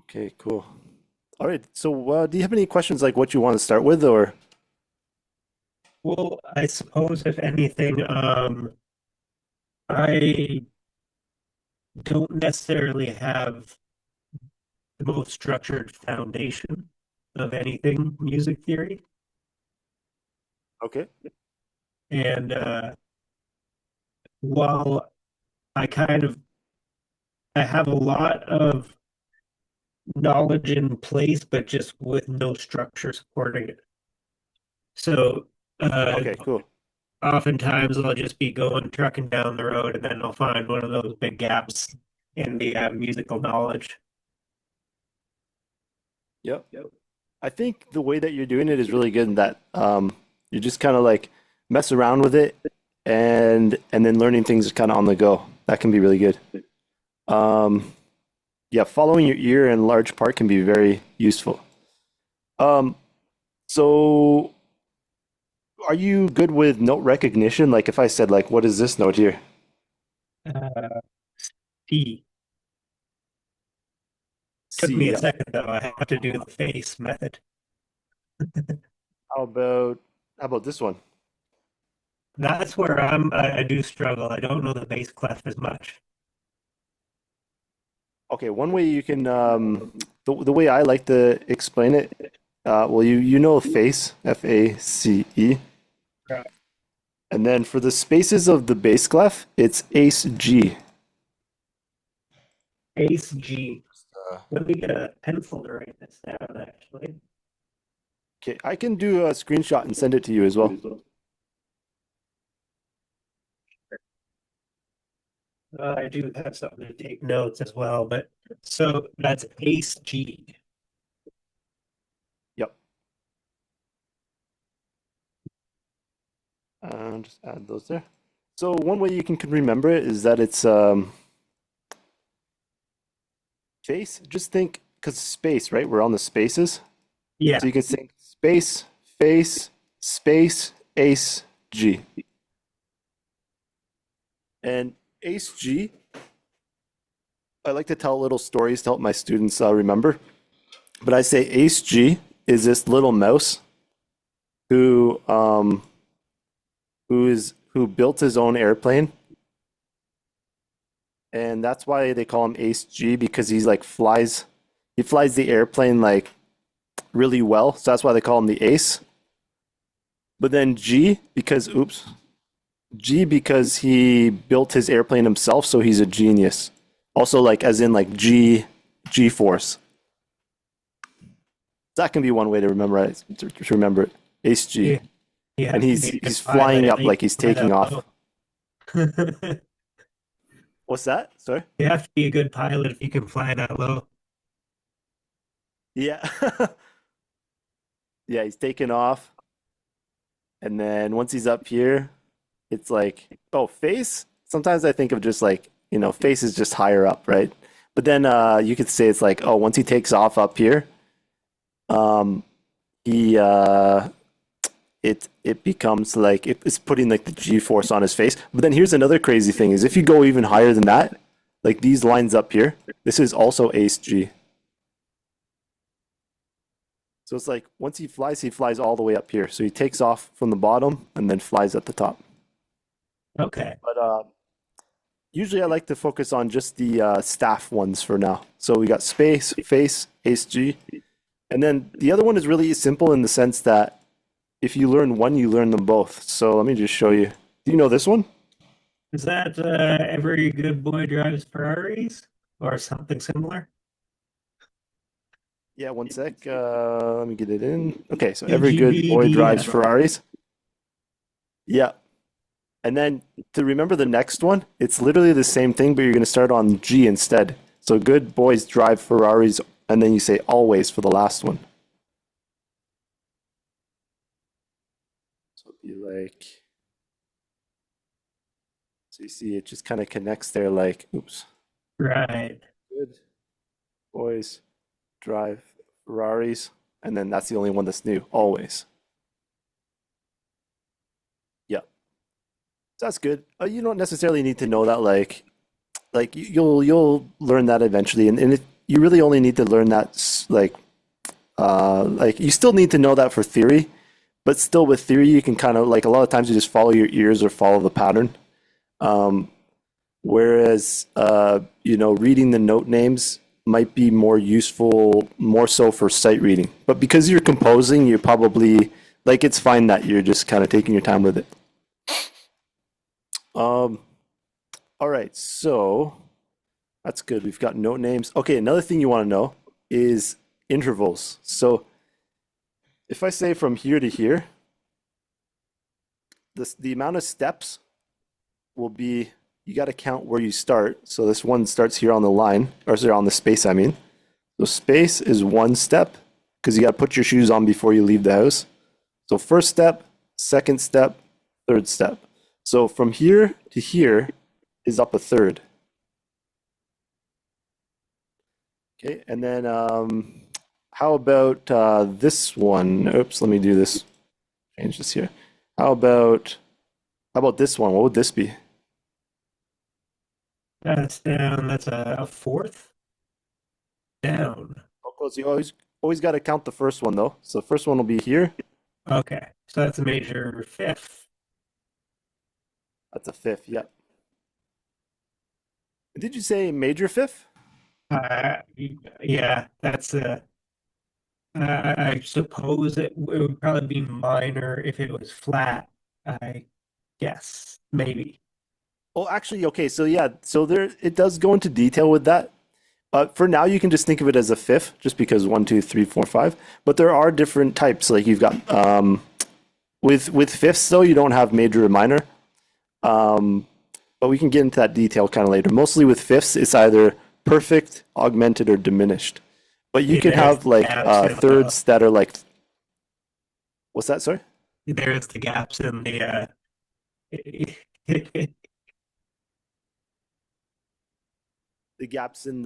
Okay, cool. All right. So, do you have any questions like what you want to start with, or Well, I suppose if anything, I don't necessarily have the most structured foundation of anything music theory. okay? And while I kind of I have a lot of knowledge in place, but just with no structure supporting it. So Okay, cool. oftentimes I'll just be going trucking down the road and then I'll find one of those big gaps in the musical knowledge. Yep. I think the way that you're doing it is really good in that you just kind of like mess around with it and then learning things kind of on the go. That can be really good. Um, yeah, following your ear in large part can be very useful. Um, so are you good with note recognition? Like if I said like, what is this note here? Uh, P. Took me C. a Yeah. second though. I have to do the face method. How about how about this one? That's where I do struggle. I don't know the bass clef as much. Okay, one way you can the way I like to explain it, well you know face, F-A-C-E, Right. and then for the spaces of the bass clef, it's ace G. Bass G. Uh, Let me get a pencil to write this down, actually. okay, I can do a screenshot and send it to you as well. I do have something to take notes as well, but so that's Ace G. Yep. Just add those there. So one way you can remember it is that it's face. Just think, because space, right? We're on the spaces. Yeah, So you can think space, face, space, ace, G. And ace G, I like to tell little stories to help my students remember. But I say ace G is this little mouse who who built his own airplane, and that's why they call him Ace G because he flies the airplane like really well. So that's why they call him the Ace. But then G because he built his airplane himself, so he's a genius. Also, like as in like G force. That can be one way to remember it. To remember it. Ace G, yeah. You and have to be a good he's pilot flying if up you like can he's fly taking that off. low. What's that? Sorry. You have to be a good pilot if you can fly that low. Yeah, yeah. He's taking off, and then once he's up here, it's like oh face. Sometimes I think of just like face is just higher up, right? But then you could say it's like oh once he takes off up here, um, he it becomes like it's putting like the G force on his face. But then here's another crazy thing is if you go even higher than that, like these lines up here, this is also ace G. So it's like once he flies all the way up here. So he takes off from the bottom and then flies at the top. Okay. But usually I like to focus on just the staff ones for now. So we got space, face, ace G. And then the other one is really simple in the sense that if you learn one, you learn them both. So let me just show you. Do you know this one? Is that every good boy drives Ferraris or something similar? Yeah, one sec. Let me get it in. Okay, so every good boy drives UGBDF. Ferraris. Yeah. And then to remember the next one, it's literally the same thing, but you're going to start on G instead. So good boys drive Ferraris, and then you say always for the last one. So it'd be like, so you see it just kind of connects there like, oops. Right. Good boys drive Ferraris, and then that's the only one that's new, always. Yeah. So that's good. You don't necessarily need to know that like you'll learn that eventually, and you really only need to learn that like you still need to know that for theory, but still with theory you can kind of like a lot of times you just follow your ears or follow the pattern. Um, Whereas reading the note names might be more useful, more so for sight reading. But because you're composing, you're probably like it's fine that you're just kind of taking your time with it. Um, all right, so that's good. We've got note names. Okay, another thing you want to know is intervals. So if I say from here to here, the amount of steps will be you got to count where you start. So this one starts here on the line, or sorry, on the space, I mean. So space is one step because you got to put your shoes on before you leave the house. So first step, second step, third step. So from here to here is up a third. Okay, and then how about this one? Oops, let me do this. Change this here. How about this one? What would this be? That's down. That's a fourth down. How close? You always got to count the first one though. So the first one will be here. Okay, so that's a major fifth. That's a fifth. Yep. Did you say major fifth? Uh, yeah, that's a. I suppose it would probably be minor if it was flat. I guess maybe. Oh, actually, okay. So yeah, so there it does go into detail with that. For now, you can just think of it as a fifth, just because one, two, three, four, five. But there are different types. Like you've got with fifths though, you don't have major or minor. Um, but we can get into that detail kind of later. Mostly with fifths, it's either perfect, augmented, or diminished. But you can There's have like gaps in thirds that are like what's that? Sorry, there's the gaps in the the gaps in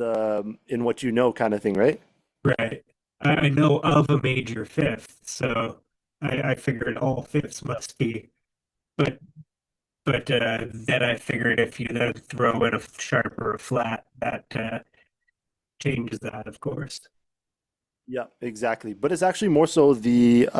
what you know, kind of thing, right? right. I know of a major fifth, so I figured all fifths must be, but then I figured if you then throw in a sharp or a flat, that changes that, of course. Yeah, exactly. But it's actually more so the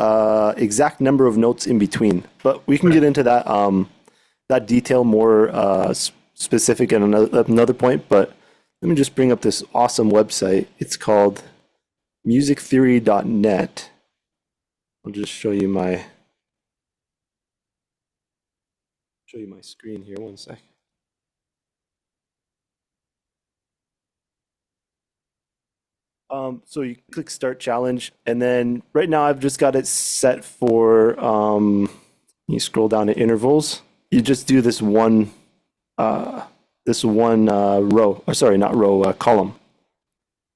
exact number of notes in between. But we can Right. get into that detail more specific at another point. But let me just bring up this awesome website. It's called musictheory.net. I'll just show you my screen here. One sec. So you click start challenge, and then right now I've just got it set for you scroll down to intervals. You just do this one row, or sorry, not row, column.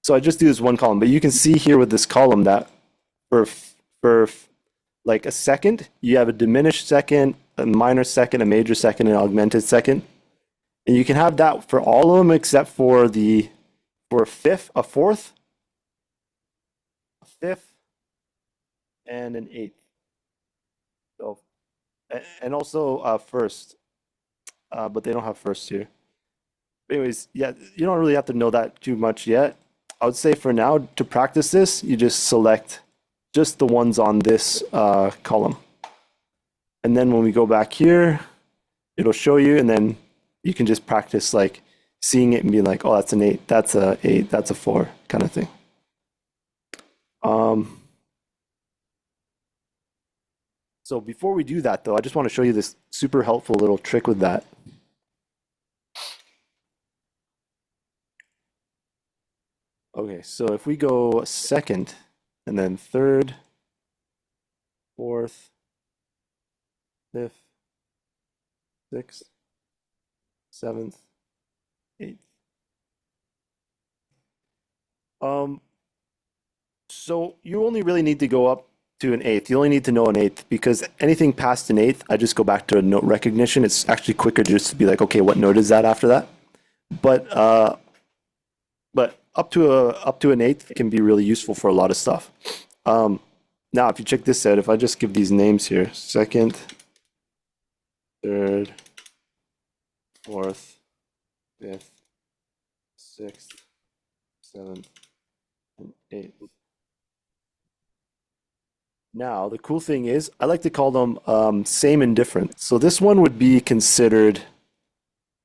So I just do this one column, but you can see here with this column that for like a second, you have a diminished second, a minor second, a major second, an augmented second, and you can have that for all of them except for for a fifth, a fifth, and an eighth. So and also first, but they don't have first here. Anyways, yeah, you don't really have to know that too much yet. I would say for now, to practice this, you just select just the ones on this column. And then when we go back here, it'll show you, and then you can just practice like seeing it and be like, oh, that's an 8, that's a 8, that's a 4 kind of thing. So before we do that, though, I just want to show you this super helpful little trick with that. Okay, so if we go second, and then third, fourth, fifth, sixth, seventh, eighth. So you only really need to go up to an eighth. You only need to know an eighth because anything past an eighth, I just go back to a note recognition. It's actually quicker just to be like, okay, what note is that after that? But up to an eighth can be really useful for a lot of stuff. Now, if you check this out, if I just give these names here, second, third, fourth, fifth, sixth, seventh, and eighth. Now, the cool thing is, I like to call them same and different. So this one would be considered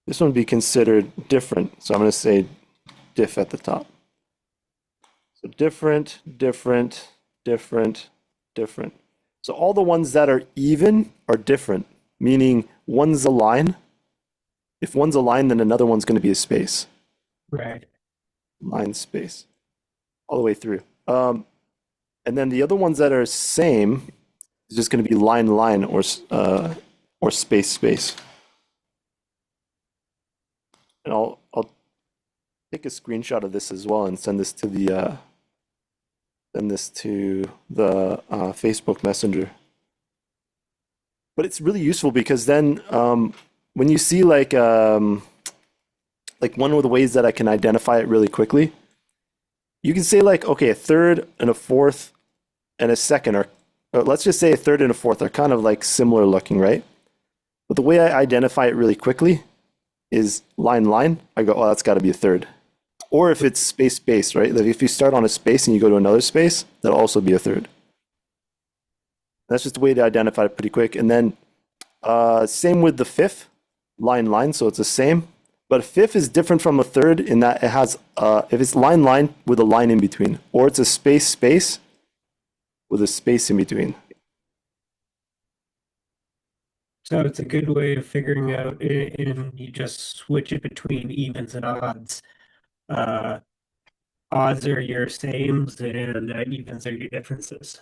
different. So I'm going to say diff at the top. So different, different, different, different. So all the ones that are even are different, meaning one's a line. If one's a line, then another one's going to be a space. Right. Line, space, all the way through. And then the other ones that are same is just going to be line, line, or space, space. And I'll take a screenshot of this as well and send this to the Facebook Messenger. But it's really useful because then when you see like one of the ways that I can identify it really quickly, you can say like, okay, a third and a fourth and a second are, or let's just say a third and a fourth are kind of like similar looking, right? But the way I identify it really quickly is line, line. I go, oh, that's got to be a third. Or if it's space, space, right? Like if you start on a space and you go to another space, that'll also be a third. That's just a way to identify it pretty quick. And then same with the fifth, line, line. So it's the same. But a fifth is different from a third in that it has, if it's line, line with a line in between, or it's a space, space with a space in between. So it's a good way of figuring out, and you just switch it between evens and odds. Uh, Odds are your sames, and evens are your differences.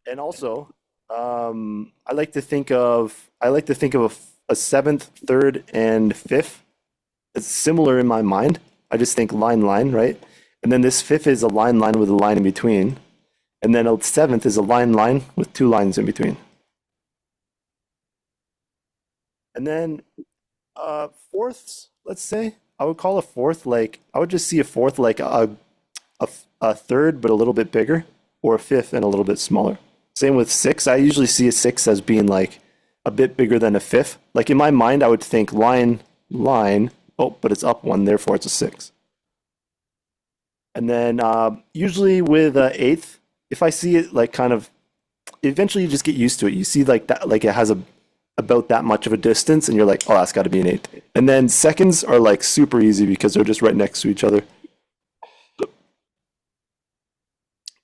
And also, I like to think of a seventh, third, and fifth. It's similar in my mind. I just think line, line, right? And then this fifth is a line, line with a line in between. And then a seventh is a line, line with two lines in between. And then fourths, let's say, I would call a fourth like, I would just see a fourth like a third, but a little bit bigger, or a fifth and a little bit smaller. Same with six. I usually see a six as being like a bit bigger than a fifth. Like in my mind, I would think line, line, oh, but it's up one, therefore it's a six. And then usually with eighth, if I see it like kind of, eventually you just get used to it. You see like that, like it has about that much of a distance, and you're like, oh, that's got to be an eighth. And then seconds are like super easy because they're just right next to each other.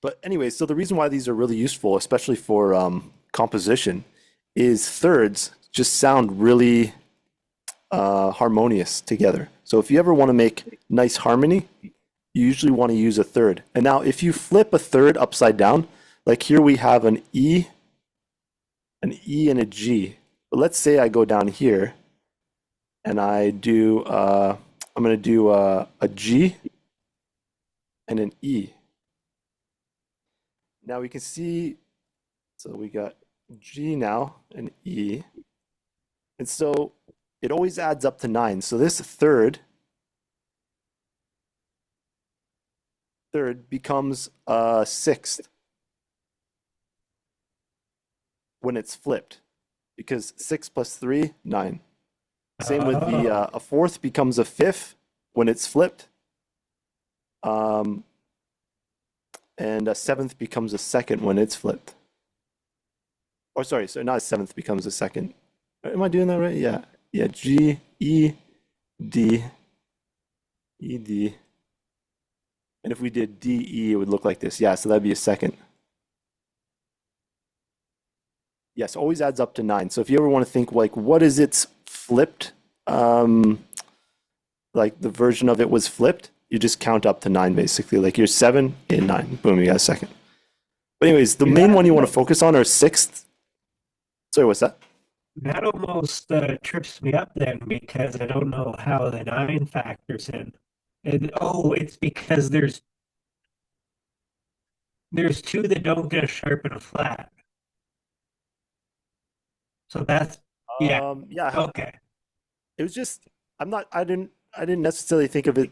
But anyway, so the reason why these are really useful, especially for composition, is thirds just sound really harmonious together. So if you ever want to make nice harmony, you usually want to use a third. And now if you flip a third upside down, like here we have an E and a G. But let's say I go down here and I'm going to do a G and an E. Now we can see, so we got G now and E. And so it always adds up to 9. So this third becomes a sixth when it's flipped, because 6 plus 3, 9. Same with a fourth becomes a fifth when it's flipped. And a seventh becomes a second when it's flipped. Or sorry, so not a seventh becomes a second. Am I doing that right? Yeah. Yeah, G, E, D, E, D. And if we did D, E, it would look like this. Yeah, so that'd be a second. Yes, always adds up to 9. So if you ever want to think like, what is its flipped, like the version of it was flipped, you just count up to 9 basically. Like you're 7, 8, 9. Boom, you got a second. But anyways, the main one you want to focus on are sixth. Sorry, what's that? That almost trips me up then, because I don't know how the 9 factors in. And it's because there's two that don't get a sharp and a flat. So that's, yeah, Yeah, okay. it was just I didn't necessarily think of it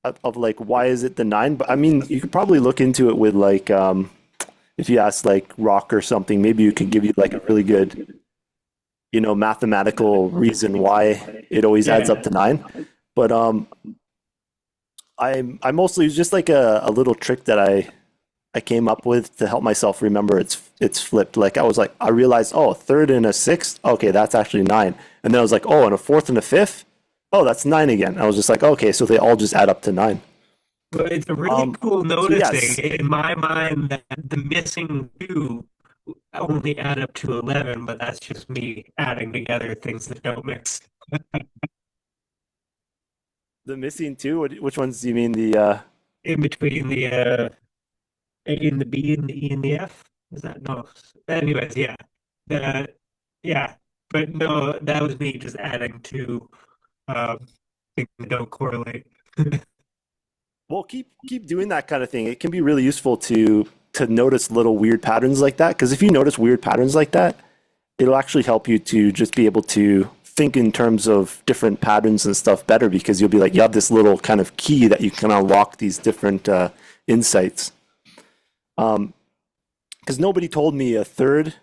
of like why is it the 9, but I mean you could probably look into it with like if you ask like Rock or something, maybe you could give you like a really good mathematical reason why it always adds up to 9. But I mostly, it's just like a little trick that I came up with to help myself remember it's flipped. Like I was like, I realized, oh, a third and a sixth, okay, that's actually nine. And then I was like, oh, and a fourth and a fifth, oh, that's nine again. I was just like, okay, so they all just add up to nine. But it's really Um, cool so noticing yes, in my mind that the missing two only add up to 11, but that's just me adding together things that don't mix. the missing two. Which ones do you mean? The In between the A and the B and the E and the F. Is that no? Anyways, yeah. The yeah. But no, that was me just adding two um things that don't correlate. well, keep doing that kind of thing. It can be really useful to notice little weird patterns like that. Because if you notice weird patterns like that, it'll actually help you to just be able to think in terms of different patterns and stuff better because you'll be like you have this little kind of key that you can unlock these different insights. Because nobody told me a third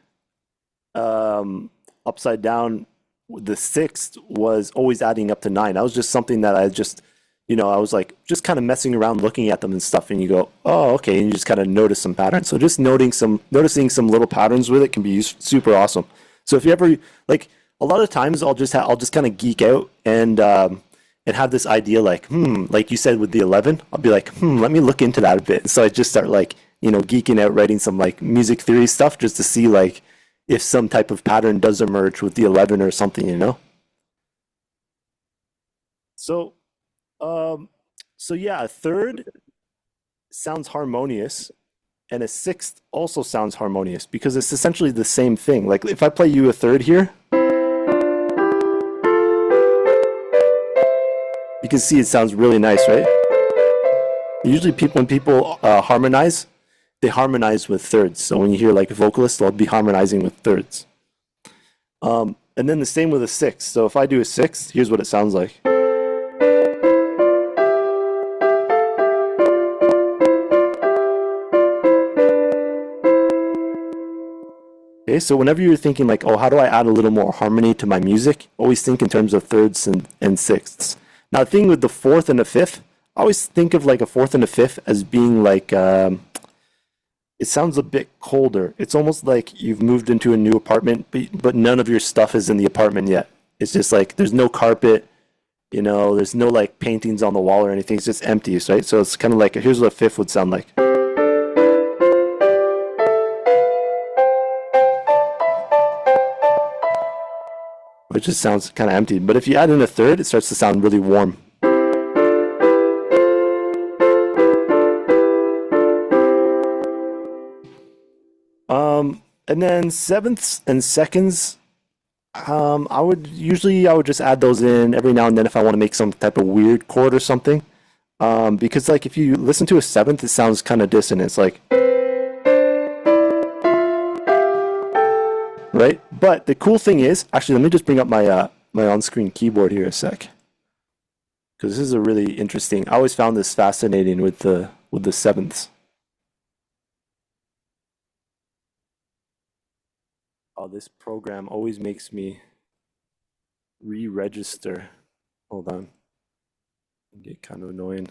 um, upside down, the sixth was always adding up to nine. That was just something that I just, I was like just kind of messing around looking at them and stuff, and you go, oh, okay, and you just kind of notice some patterns. So just noticing some little patterns with it can be super awesome. So if you ever like, a lot of times I'll just kind of geek out and have this idea like, like you said with the 11, I'll be like, let me look into that a bit. So I just start like, geeking out, writing some like music theory stuff just to see like if some type of pattern does emerge with the 11 or something. So, um, so yeah, a third sounds harmonious, and a sixth also sounds harmonious because it's essentially the same thing. Like if I play you a third here, you can see it sounds really nice, right? Usually, when people harmonize, they harmonize with thirds. So when you hear like vocalists, they'll be harmonizing with thirds. And then the same with a sixth. So if I do a sixth, here's what it sounds like. Okay, so whenever you're thinking like, oh, how do I add a little more harmony to my music? Always think in terms of thirds and sixths. Now, the thing with the fourth and the fifth, I always think of like a fourth and a fifth as being like, it sounds a bit colder. It's almost like you've moved into a new apartment, but none of your stuff is in the apartment yet. It's just like there's no carpet, there's no like paintings on the wall or anything. It's just empty, right? So it's kind of like, here's what a fifth would sound like. It just sounds kind of empty. But if you add in a third, it starts to sound really warm. And then sevenths and seconds, I would just add those in every now and then if I want to make some type of weird chord or something. Because like if you listen to a seventh, it sounds kind of dissonant. It's like, right? But the cool thing is, actually, let me just bring up my on-screen keyboard here a sec, because this is a really interesting. I always found this fascinating with the sevenths. Oh, this program always makes me re-register. Hold on, it get kind of annoying.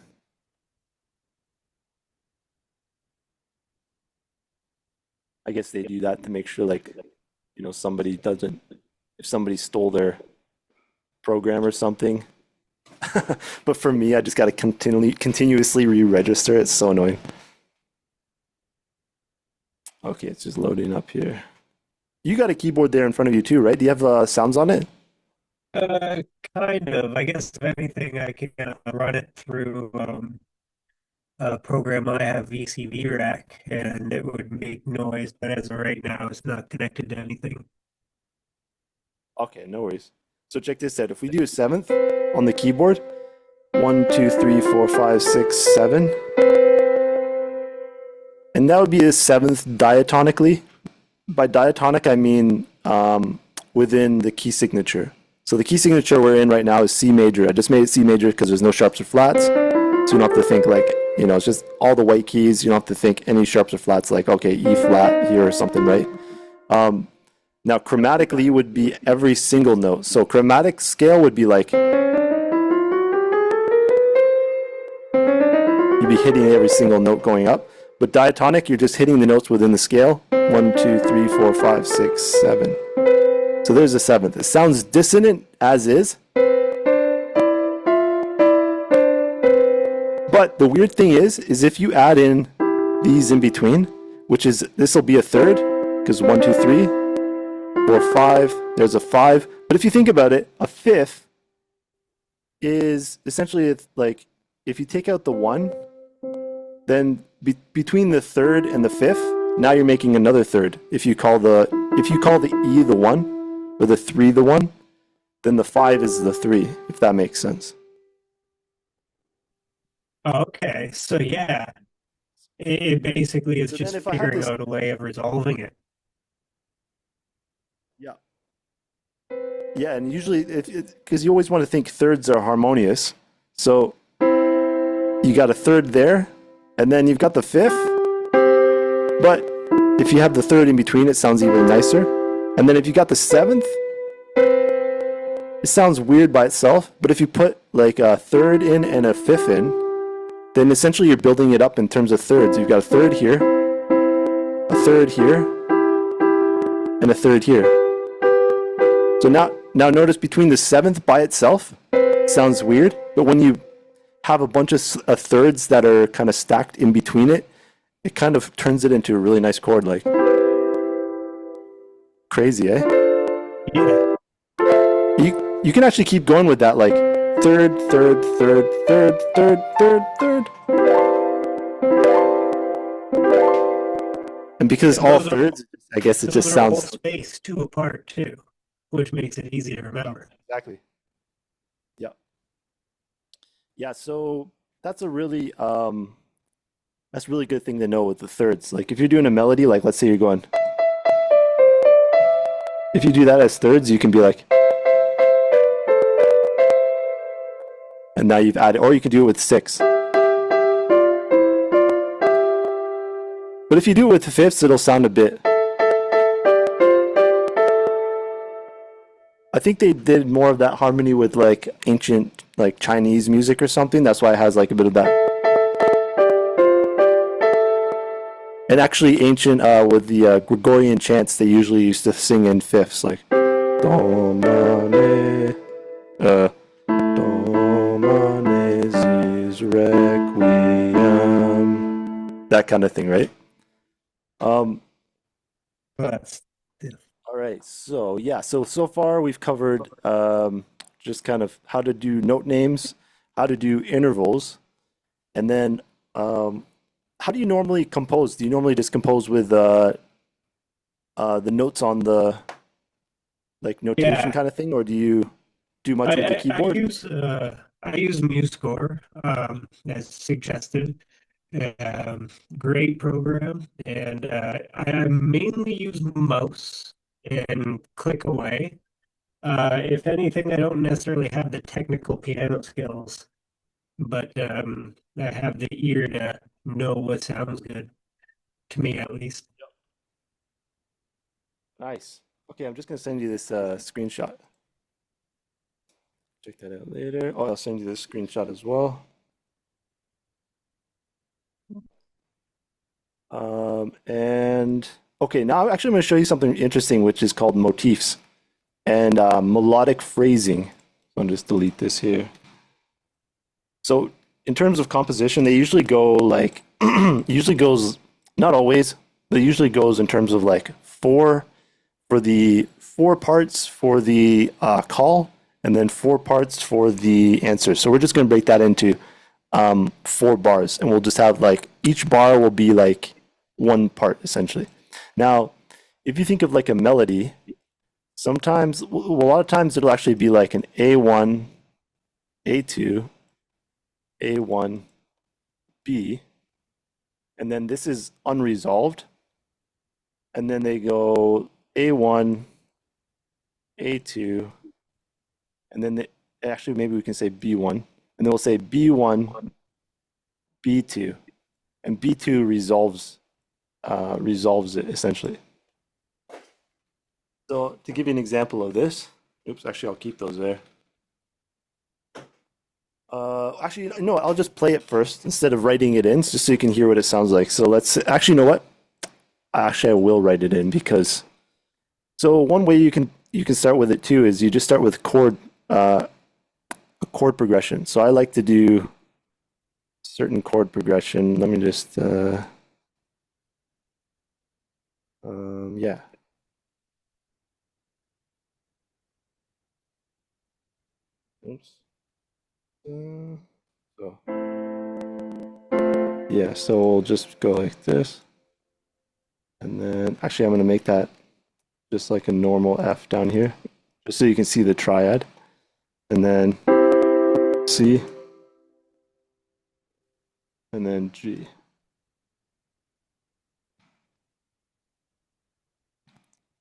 I guess they do that to make sure, like, somebody doesn't, if somebody stole their program or something. But for me, I just got to continuously re-register. It's so annoying. Okay, it's just loading up here. You got a keyboard there in front of you too, right? Do you have sounds on it? Uh, kind of. I guess if anything, I can run it through a program I have VCV Rack, and it would make noise. But as of right now, it's not connected to anything. Okay, no worries. So check this out. If we do a seventh on the keyboard, one, two, three, four, five, six, seven, and that would be a seventh diatonically. By diatonic, I mean within the key signature. So the key signature we're in right now is C major. I just made it C major because there's no sharps or flats. So you don't have to think like, it's just all the white keys. You don't have to think any sharps or flats like, okay, E flat here or something, right? Now, chromatically would be every single note. So chromatic scale would be like, be hitting every single note going up. But diatonic, you're just hitting the notes within the scale. 1, 2, 3, 4, 5, 6, 7. So there's a seventh. It sounds dissonant as is. But the weird thing is if you add in these in between, which is, this will be a third, because 1, 2, 3, 4, 5, there's a 5. But if you think about it, a fifth is essentially, it's like, if you take out the 1, then between the third and the fifth, now you're making another third. If you call the E the 1, or the 3 the 1, then the 5 is the 3, if that makes sense. Okay, so yeah, it basically is So just then if I had figuring this, out a way of resolving it. yeah, yeah, and usually, because you always want to think thirds are harmonious, so you got a third there, and then you've got the fifth, but if you have the third in between, it sounds even nicer. And then if you got the seventh, it sounds weird by itself, but if you put like a third in and a fifth in, then essentially you're building it up in terms of thirds. You've got a third here, and a third here. So now notice between the seventh by itself, it sounds weird, but when you have a bunch of thirds that are kind of stacked in between it, it kind of turns it into a really nice chord, like crazy, eh? Yeah. You can actually keep going with that, like third, third, third, third, third, third, third. And because And all those are thirds, I guess it just those are all sounds spaced 2 apart too, which makes it easy to remember. exactly. Yeah. Yeah, so that's a really good thing to know with the thirds. Like if you're doing a melody, like let's say you're going, if you do that as thirds, you can be like, and now you've added, or you could do it with 6. But if you do it with the fifths, it'll sound a bit. I think they did more of that harmony with like ancient like Chinese music or something. That's why it has like a bit of that. And actually ancient with the Gregorian chants, they usually used to sing in fifths, like Domine, Domine zis requiem, that kind of thing, right? Um, But all right, so yeah, so far we've covered just kind of how to do note names, how to do intervals, and then how do you normally compose? Do you normally just compose with the notes on the like notation yeah, kind of thing, or do you do much with the keyboard? I use MuseScore as suggested. Great program, and I mainly use mouse and click away. If anything, I don't necessarily have the technical piano skills, but I have the ear to know what sounds good to me, at least. Nice. Okay, I'm just gonna send you this screenshot. Check that out later. Oh, I'll send you this screenshot as well. And okay, now I'm actually going to show you something interesting, which is called motifs and melodic phrasing. So I'll just delete this here. So in terms of composition, they usually go like, usually goes, not always, but usually goes in terms of like 4 for the 4 parts for the call, and then 4 parts for the answer. So we're just going to break that into 4 bars, and we'll just have like each bar will be like 1 part essentially. Now, if you think of like a melody, sometimes, well, a lot of times it'll actually be like an A1, A2, A1, B, and then this is unresolved, and then they go A1, A2, and then actually maybe we can say B1, and then we'll say B1, B2, and B2 resolves it essentially. So to give you an example of this, oops, actually I'll keep those there. Actually, no, I'll just play it first instead of writing it in, just so you can hear what it sounds like. So let's actually, you know what? Actually, I will write it in because so one way you can start with it too is you just start with a chord progression. So I like to do certain chord progression. Let me just yeah. Oops. So yeah, so we'll just go like this, and then actually I'm gonna make that just like a normal F down here, just so you can see the triad, and then C, and then G.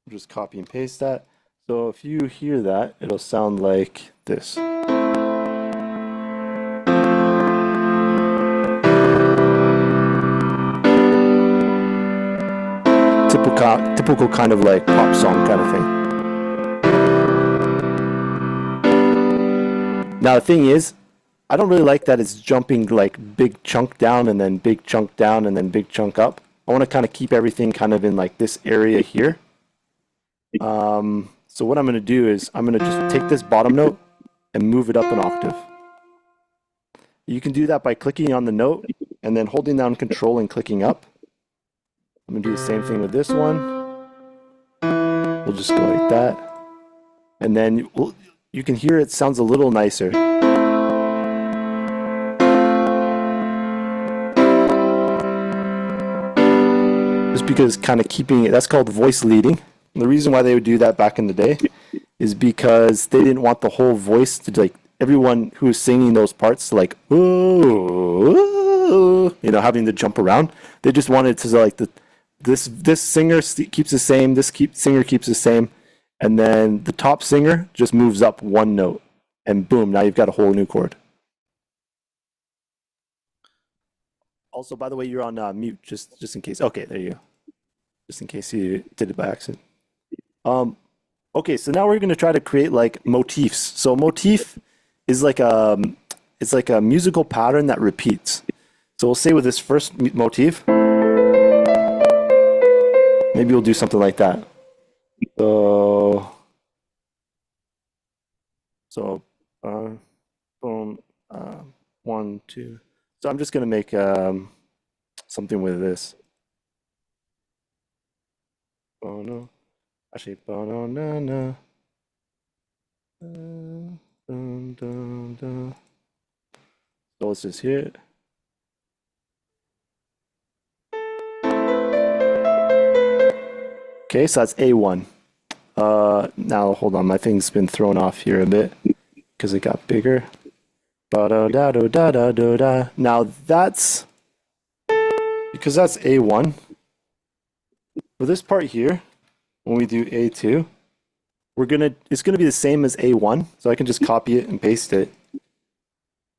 Just copy and paste that. So if you hear that, it'll sound like this. Typical kind of like pop song kind of thing. Now the thing is, I don't really like that it's jumping like big chunk down and then big chunk down and then big chunk up. I want to kind of keep everything kind of in like this area here. So what I'm going to do is I'm going to just take this bottom note and move it up an octave. You can do that by clicking on the note and then holding down Control and clicking up. I'm going to do the same thing with this one. We'll just go like that. And then you can hear it sounds a little nicer. Just because kind of keeping it, that's called voice leading. And the reason why they would do that back in the day is because they didn't want the whole voice to like everyone who was singing those parts to like ooh, you know, having to jump around. They just wanted to like this singer keeps the same, singer keeps the same, and then the top singer just moves up one note, and boom, now you've got a whole new chord. Also, by the way, you're on mute, just in case. Okay, there you go. Just in case you did it by accident. Okay, so now we're going to try to create like motifs. So a motif is like it's like a musical pattern that repeats. So we'll say with this first motif, maybe we'll do something like that. So boom, 1, 2. So I'm just going to make something with this. Oh no. Actually, banana. Dun, dun, dun. So let's just hear it. Okay, so that's A1. Now hold on, my thing's been thrown off here a bit because it got bigger. Ba-da-da-da-da-da-da. Now that's because that's A1. For this part here, when we do A2, it's gonna be the same as A1, so I can just copy it and paste it.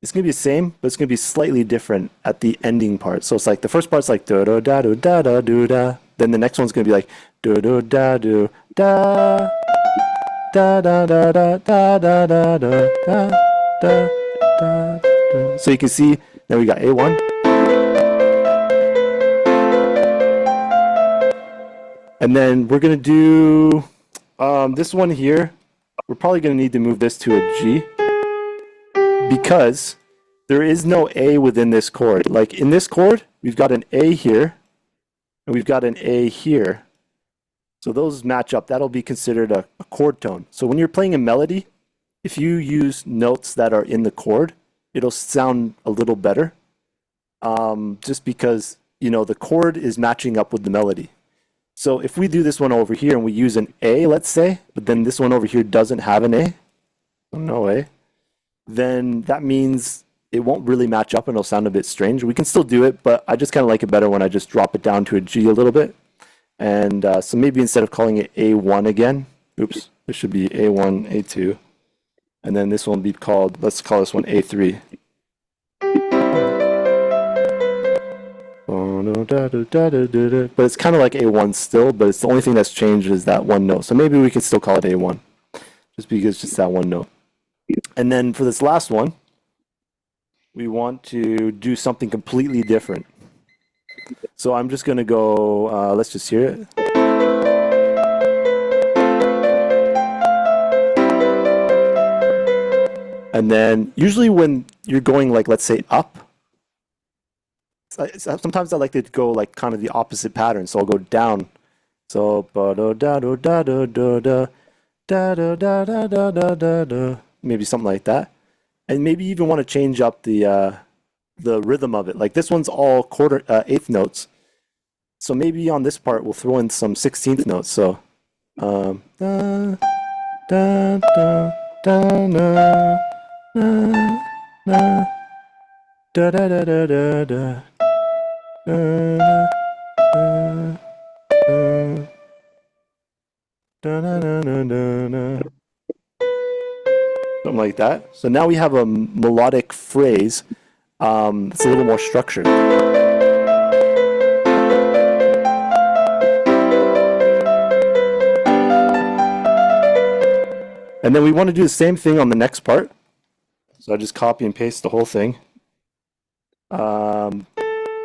It's gonna be the same, but it's gonna be slightly different at the ending part. So it's like the first part's like da da da da da da da da. Then the next one's gonna be like da da da da da da da da da da da da da da da. So you can see now we got A1. And then we're going to do this one here. We're probably going to need to move this to a G because there is no A within this chord. Like in this chord, we've got an A here and we've got an A here. So those match up. That'll be considered a chord tone. So when you're playing a melody, if you use notes that are in the chord, it'll sound a little better just because, you know, the chord is matching up with the melody. So if we do this one over here and we use an A, let's say, but then this one over here doesn't have an A, no A, then that means it won't really match up and it'll sound a bit strange. We can still do it, but I just kind of like it better when I just drop it down to a G a little bit. And so maybe instead of calling it A1 again, oops, it should be A1, A2. And then this one will be called, let's call this one A3. But it's kind of like A1 still, but it's the only thing that's changed is that one note. So maybe we could still call it A1, just because it's just that one note. And then for this last one, we want to do something completely different. So I'm just gonna go, let's just hear it. And then usually when you're going like, let's say up, sometimes I like to go like kind of the opposite pattern. So I'll go down. So ba da da da da da da da da da da da da da da da, maybe something like that. And maybe you even want to change up the rhythm of it. Like this one's all quarter eighth notes. So maybe on this part we'll throw in some 16th notes. So da da da da na na na da da da da da da da da da da da da da, something like that. So now we have a melodic phrase. It's a little more structured. And then we want to do the same thing on the next part. So I just copy and paste the whole thing. But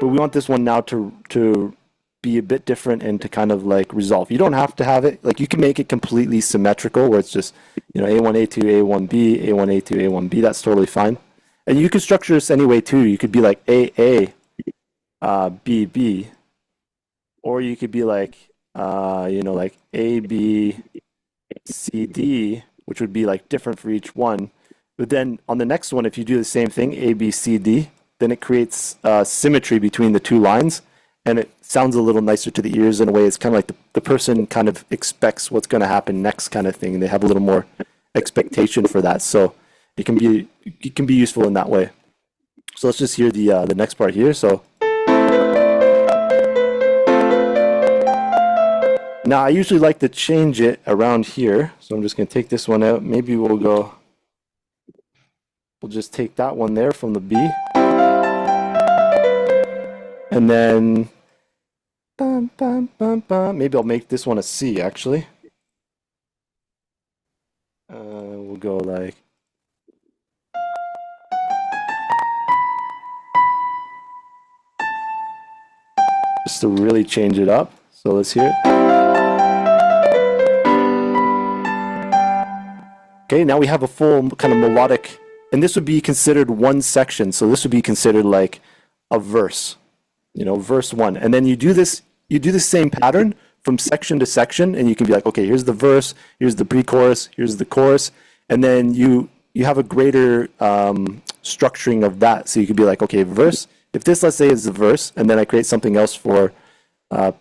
we want this one now to be a bit different and to kind of like resolve. You don't have to have it, like you can make it completely symmetrical where it's just, you know, A1, A2, A1B, A1, A2, A1B, that's totally fine. And you can structure this anyway too. You could be like A, B, B, or you could be like, you know, like A, B, C, D, which would be like different for each one. But then on the next one, if you do the same thing, A, B, C, D, then it creates symmetry between the two lines, and it sounds a little nicer to the ears in a way. It's kind of like the person kind of expects what's going to happen next kind of thing, and they have a little more expectation for that. So it can be useful in that way. So let's just hear the next part here. So now I usually like to change it around here. So I'm just going to take this one out. Maybe we'll just take that one there from the B. And then bum, bum, bum, bum. Maybe I'll make this one a C actually. We'll go like just to really change it up. So let's hear it. Okay, now we have a full kind of melodic, and this would be considered one section. So this would be considered like a verse, you know, verse one. And then you do the same pattern from section to section, and you can be like, okay, here's the verse, here's the pre-chorus, here's the chorus, and then you have a greater structuring of that. So you could be like, okay, verse. If this, let's say, is the verse, and then I create something else for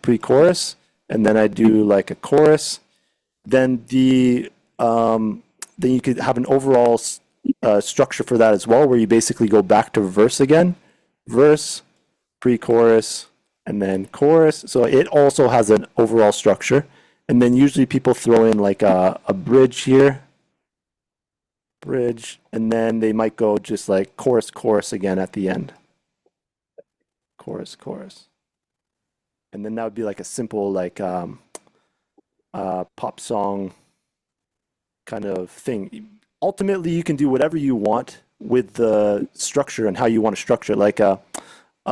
pre-chorus, and then I do like a chorus, then then you could have an overall structure for that as well, where you basically go back to verse again, verse, pre-chorus, and then chorus. So it also has an overall structure. And then usually people throw in like a bridge here, bridge, and then they might go just like chorus, chorus again at the end. Chorus, chorus. And then that would be like a simple like pop song kind of thing. Ultimately, you can do whatever you want with the structure and how you want to structure it. Like a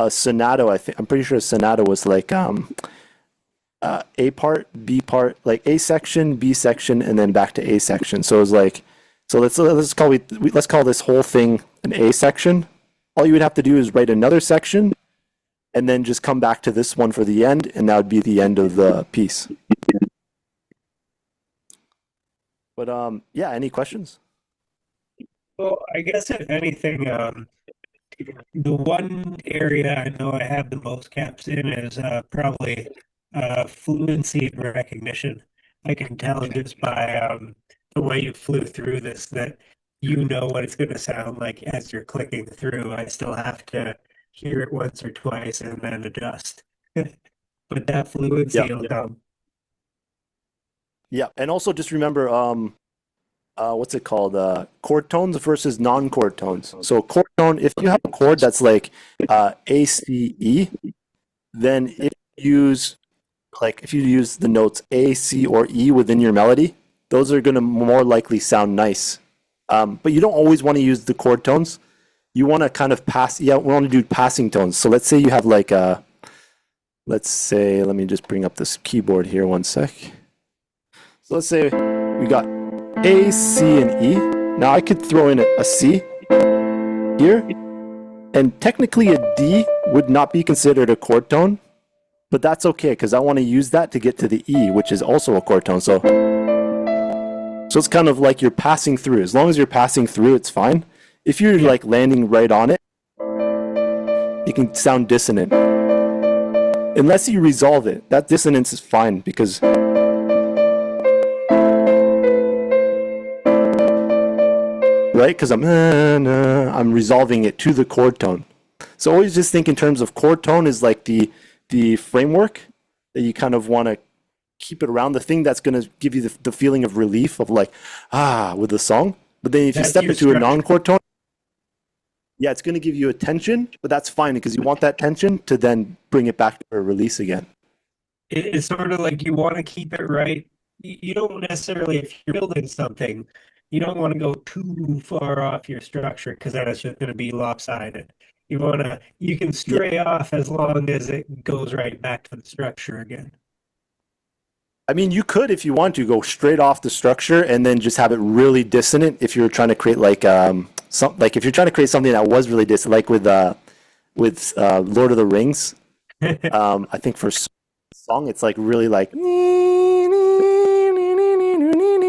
sonato, I'm pretty sure a sonato was like A part, B part, like A section, B section, and then back to A section. So it was like, so let's call this whole thing an A section. All you would have to do is write another section, and then just come back to this one for the end, and that would be the end of the piece. But yeah, any questions? Well, I guess if anything, the one area I know I have the most caps in is probably fluency and recognition. I can tell just by the way you flew through this that you know what it's going to sound like as you're clicking through. I still have to hear it once or twice and then adjust. But that fluency Yeah. will come. Yeah, and also just remember, what's it called? Chord tones versus non-chord tones. So chord tone, if you have a chord that's like A, C, E, then if you use the notes A, C, or E within your melody, those are going to more likely sound nice. But you don't always want to use the chord tones. you want to kind of pass. Yeah, we want to do passing tones. So let's say you have like a. Let's say, let me just bring up this keyboard here one sec. So let's say we got A, C, and E. Now I could throw in a C here, and technically a D would not be considered a chord tone, but that's okay because I want to use that to get to the E, which is also a chord tone. So it's kind of like you're passing through. As long as you're passing through, it's fine. If you're like landing right on it, it can sound dissonant. Unless you resolve it, that dissonance is fine because right? Because I'm resolving it to the chord tone. So always just think in terms of chord tone is like the framework that you kind of want to keep it around, the thing that's going to give you the feeling of relief of like, with the song. But then if you step into a non-chord tone, yeah, it's going to give you a tension, but that's fine because you want that tension to then bring it back to a release again. It's sort of like you want to keep it right. You don't necessarily, if you're building something, you don't want to go too far off your structure because then it's just going to be lopsided. You can stray off as long as it goes right back to the structure again. I mean, you could, if you want to, go straight off the structure and then just have it really dissonant if you're trying to create like if you're trying to create something that was really dissonant, like with Lord of the Rings. I think for song, it's like really like.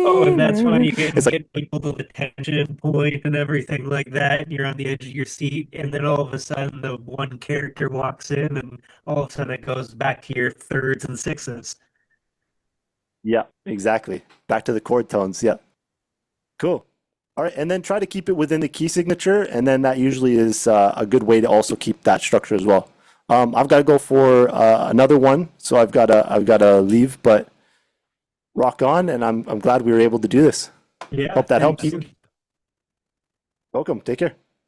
Oh, and that's when you get Like, people to the tension point and everything like that, and you're on the edge of your seat, and then all of a sudden the one character walks in, and all of a sudden it goes back to your thirds and sixes. yeah, exactly. Back to the chord tones. Yeah, cool. All right, and then try to keep it within the key signature, and then that usually is a good way to also keep that structure as well. I've got to go for another one, so I've got to leave, but rock on, and I'm glad we were able to do this. Yeah, Hope that thank helps. you. Welcome. Take care.